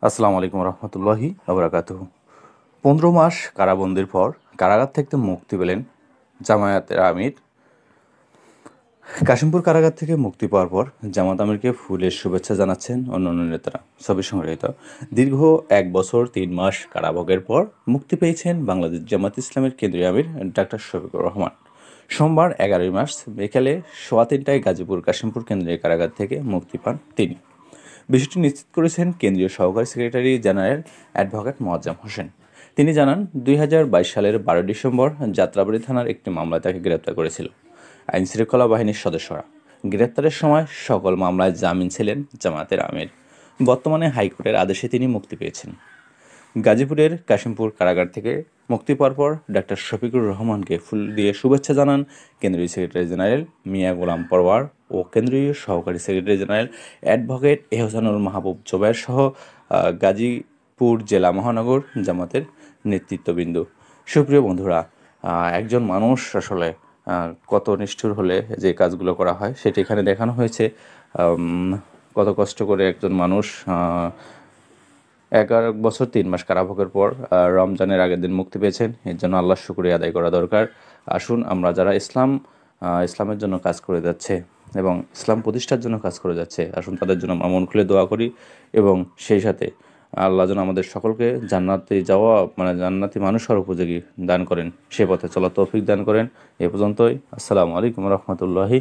আসসালামু আলাইকুম রহমতুল্লাহি আবরাকাতুহু। 15 মাস কারাবন্দির পর কারাগার থেকে মুক্তি পেলেন জামায়াতের আমির। কাশিমপুর কারাগার থেকে মুক্তি পাওয়ার পর জামাত আমিরকে ফুলের শুভেচ্ছা জানাচ্ছেন অন্যান্য নেতারা। ছবি সংগৃহীত। দীর্ঘ 1 বছর 3 মাস কারাভোগের পর মুক্তি পেয়েছেন বাংলাদেশ জামাত ইসলামের কেন্দ্রীয় আমির ডাক্তার শফিকুর রহমান। সোমবার 11 মার্চ বিকেলে 3:15টায় গাজীপুর কাশিমপুর কেন্দ্রীয় কারাগার থেকে মুক্তি পান তিনি। বিষয়টি নিশ্চিত করেছেন কেন্দ্রীয় সহকারী secretary general advocate Moazzem Hossain. তিনি জানান, 2022 সালের 12 ডিসেম্বর যাত্রাবাড়ী থানার একটি মামলায় তাকে গ্রেপ্তার করেছিল আইনশৃঙ্খলা বাহিনীর সদস্যরা। গ্রেপ্তারের সময় সকল মামলায় জামিন ছিলেন জামায়াতের আমির। বর্তমানে হাইকোর্টের আদেশে তিনি মুক্তি পেয়েছেন। গাজীপুরের কাশিমপুর কারাগার থেকে মুক্তি পাওয়ার পর ডাক্তার শফিকুর রহমানকে ফুল দিয়ে শুভেচ্ছা জানান কেন্দ্রীয় সেক্রেটারি জেনারেল মিয়া গোলাম পরওয়ার ও কেন্দ্রীয় সহকারী সেক্রেটারি জেনারেল অ্যাডভোকেট এহসানুল মাহবুব জোবায়ের সহ গাজীপুর জেলা মহানগর জামাতের নেতৃত্ববৃন্দ। সুপ্রিয় বন্ধুরা, একজন মানুষ আসলে কত নিষ্ঠুর হলে যে কাজগুলো করা হয় সেটি এখানে দেখানো হয়েছে। কত কষ্ট করে একজন মানুষ 11 বছর 3 মাস কারাভোগের পর রমজানের আগের দিন মুক্তি পেয়েছেন। এর জন্য আল্লাহর শুকরিয়া আদায় করা দরকার। আসুন আমরা যারা ইসলামের জন্য কাজ করে যাচ্ছে এবং ইসলাম প্রতিষ্ঠার জন্য কাজ করে যাচ্ছে, আসুন তাদের জন্য আমরা মন খুলে দোয়া করি এবং সেই সাথে আল্লাহ যেন আমাদের সকলকে জান্নাতে যাওয়া জান্নাতি মানুষ হওয়ার উপযোগী দান করেন, সে পথে চলার তৌফিক দান করেন। এ পর্যন্তই। আসসালামু আলাইকুম রহমতুল্লাহি।